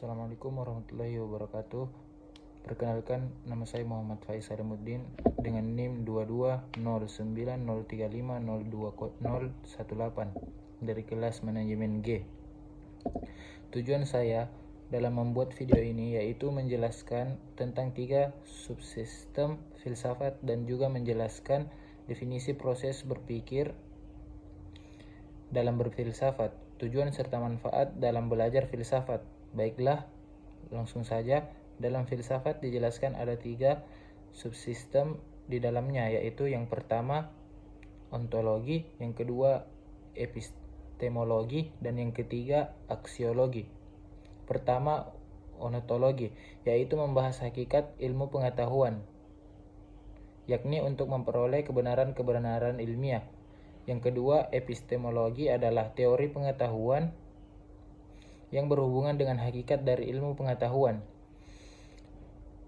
Assalamualaikum warahmatullahi wabarakatuh. Perkenalkan, nama saya Muhammad Faiz Salimuddin dengan NIM 220903502018 dari kelas manajemen G. Tujuan saya dalam membuat video ini yaitu menjelaskan tentang 3 subsistem filsafat dan juga menjelaskan definisi proses berpikir dalam berfilsafat, tujuan serta manfaat dalam belajar filsafat. Baiklah, langsung saja. Dalam filsafat dijelaskan ada 3 subsistem di dalamnya, yaitu yang pertama ontologi, yang kedua epistemologi, dan yang ketiga aksiologi. Pertama, ontologi, yaitu membahas hakikat ilmu pengetahuan, yakni untuk memperoleh kebenaran-kebenaran ilmiah. Yang kedua, epistemologi adalah teori pengetahuan yang berhubungan dengan hakikat dari ilmu pengetahuan,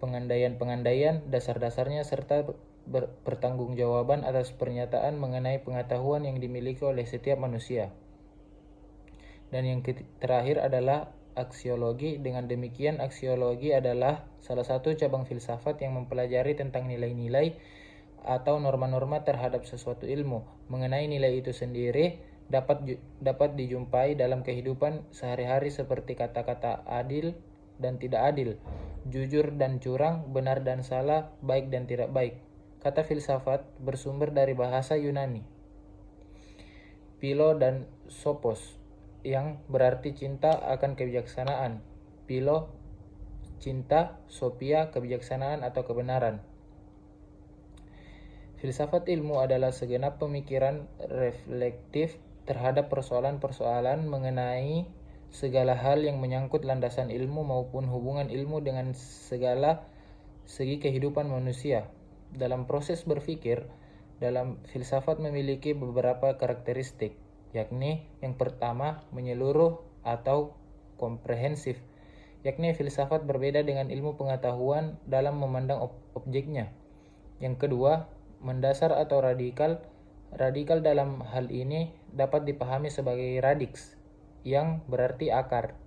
pengandaian-pengandaian, dasar-dasarnya, serta pertanggungjawaban atas pernyataan mengenai pengetahuan yang dimiliki oleh setiap manusia. Dan yang terakhir adalah aksiologi. Dengan demikian, aksiologi adalah salah satu cabang filsafat yang mempelajari tentang nilai-nilai atau norma-norma terhadap sesuatu ilmu. Mengenai nilai itu sendiri dapat dijumpai dalam kehidupan sehari-hari seperti kata-kata adil dan tidak adil, jujur dan curang, benar dan salah, baik dan tidak baik. Kata filsafat bersumber dari bahasa Yunani, philo dan sophos, yang berarti cinta akan kebijaksanaan. Philo, cinta; sophia, kebijaksanaan atau kebenaran. Filsafat ilmu adalah segenap pemikiran reflektif terhadap persoalan-persoalan mengenai segala hal yang menyangkut landasan ilmu maupun hubungan ilmu dengan segala segi kehidupan manusia. Dalam proses berpikir, dalam filsafat memiliki beberapa karakteristik, yakni yang pertama, menyeluruh atau komprehensif, yakni filsafat berbeda dengan ilmu pengetahuan dalam memandang objeknya. Yang kedua, mendasar atau radikal. Radikal dalam hal ini dapat dipahami sebagai radix, yang berarti akar.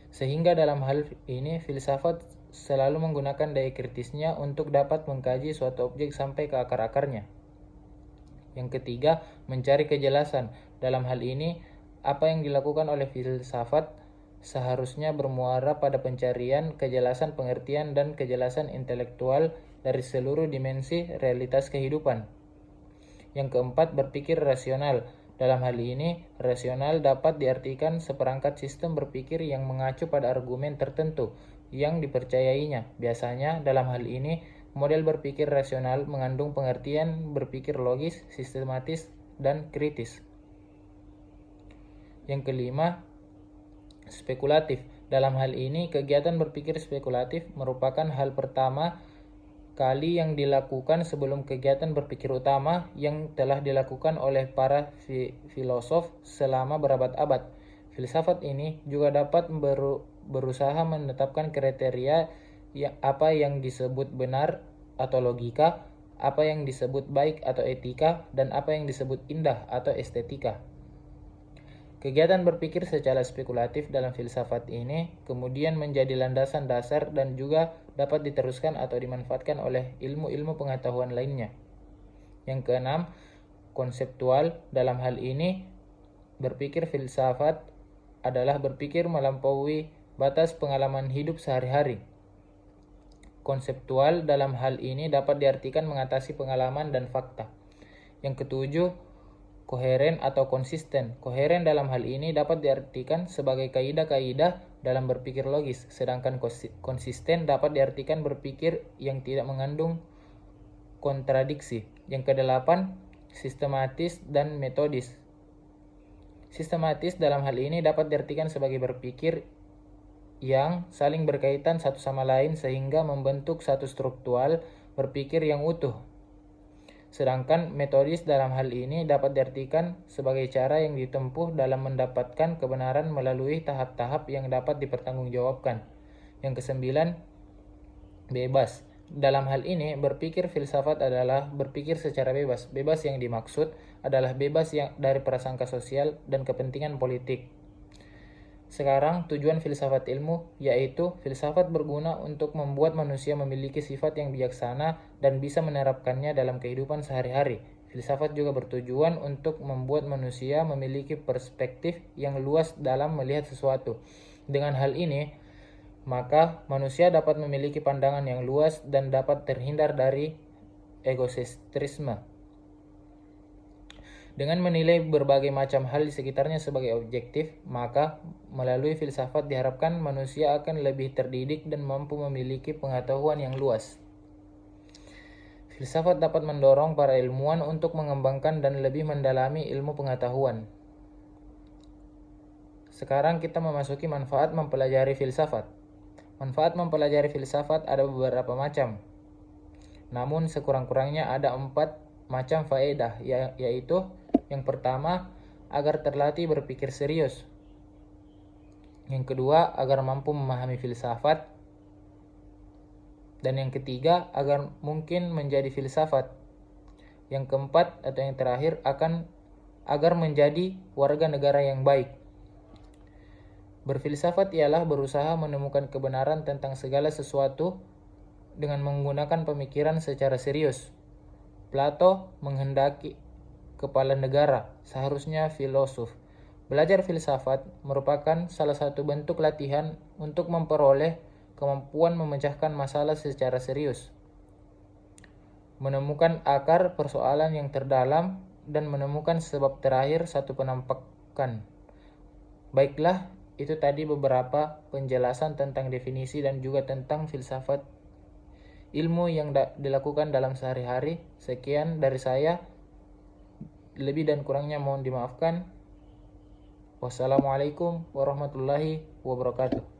Sehingga dalam hal ini filsafat selalu menggunakan daya kritisnya untuk dapat mengkaji suatu objek sampai ke akar-akarnya. Yang ketiga, mencari kejelasan. Dalam hal ini, apa yang dilakukan oleh filsafat seharusnya bermuara pada pencarian kejelasan pengertian dan kejelasan intelektual dari seluruh dimensi realitas kehidupan. Yang keempat, berpikir rasional. Dalam hal ini, rasional dapat diartikan seperangkat sistem berpikir yang mengacu pada argumen tertentu yang dipercayainya. Biasanya, dalam hal ini, model berpikir rasional mengandung pengertian berpikir logis, sistematis, dan kritis. Yang kelima, spekulatif. Dalam hal ini, kegiatan berpikir spekulatif merupakan hal pertama kali yang dilakukan sebelum kegiatan berpikir utama yang telah dilakukan oleh para filosof selama berabad-abad. Filsafat ini juga dapat berusaha menetapkan kriteria apa yang disebut benar atau logika, apa yang disebut baik atau etika, dan apa yang disebut indah atau estetika. Kegiatan berpikir secara spekulatif dalam filsafat ini kemudian menjadi landasan dasar dan juga dapat diteruskan atau dimanfaatkan oleh ilmu-ilmu pengetahuan lainnya. Yang keenam, konseptual. Dalam hal ini, berpikir filsafat adalah berpikir melampaui batas pengalaman hidup sehari-hari. Konseptual dalam hal ini dapat diartikan mengatasi pengalaman dan fakta. Yang ketujuh, koheren atau konsisten. Koheren dalam hal ini dapat diartikan sebagai kaidah-kaidah dalam berpikir logis, sedangkan konsisten dapat diartikan berpikir yang tidak mengandung kontradiksi. Yang kedelapan, sistematis dan metodis. Sistematis dalam hal ini dapat diartikan sebagai berpikir yang saling berkaitan satu sama lain sehingga membentuk satu struktural berpikir yang utuh. Sedangkan metodis dalam hal ini dapat diartikan sebagai cara yang ditempuh dalam mendapatkan kebenaran melalui tahap-tahap yang dapat dipertanggungjawabkan. Yang kesembilan, bebas. Dalam hal ini, berpikir filsafat adalah berpikir secara bebas. Bebas yang dimaksud adalah bebas yang dari prasangka sosial dan kepentingan politik. Sekarang tujuan filsafat ilmu, yaitu filsafat berguna untuk membuat manusia memiliki sifat yang bijaksana dan bisa menerapkannya dalam kehidupan sehari-hari. Filsafat juga bertujuan untuk membuat manusia memiliki perspektif yang luas dalam melihat sesuatu. Dengan hal ini, maka manusia dapat memiliki pandangan yang luas dan dapat terhindar dari egosentrisme. Dengan menilai berbagai macam hal di sekitarnya sebagai objektif, maka melalui filsafat diharapkan manusia akan lebih terdidik dan mampu memiliki pengetahuan yang luas. Filsafat dapat mendorong para ilmuwan untuk mengembangkan dan lebih mendalami ilmu pengetahuan. Sekarang kita memasuki manfaat mempelajari filsafat. Manfaat mempelajari filsafat ada beberapa macam. Namun sekurang-kurangnya ada 4 macam faedah, yaitu yang pertama, agar terlatih berpikir serius. Yang kedua, agar mampu memahami filsafat. Dan yang ketiga, agar mungkin menjadi filsafat. Yang keempat atau yang terakhir, agar menjadi warga negara yang baik. Berfilsafat ialah berusaha menemukan kebenaran tentang segala sesuatu dengan menggunakan pemikiran secara serius. Plato menghendaki kepala negara, seharusnya filosof. Belajar filsafat merupakan salah satu bentuk latihan untuk memperoleh kemampuan memecahkan masalah secara serius, menemukan akar persoalan yang terdalam, dan menemukan sebab terakhir satu penampakan. Baiklah, itu tadi beberapa penjelasan tentang definisi dan juga tentang filsafat ilmu yang dilakukan dalam sehari-hari. Sekian dari saya. Lebih dan kurangnya mohon dimaafkan. Wassalamualaikum warahmatullahi wabarakatuh.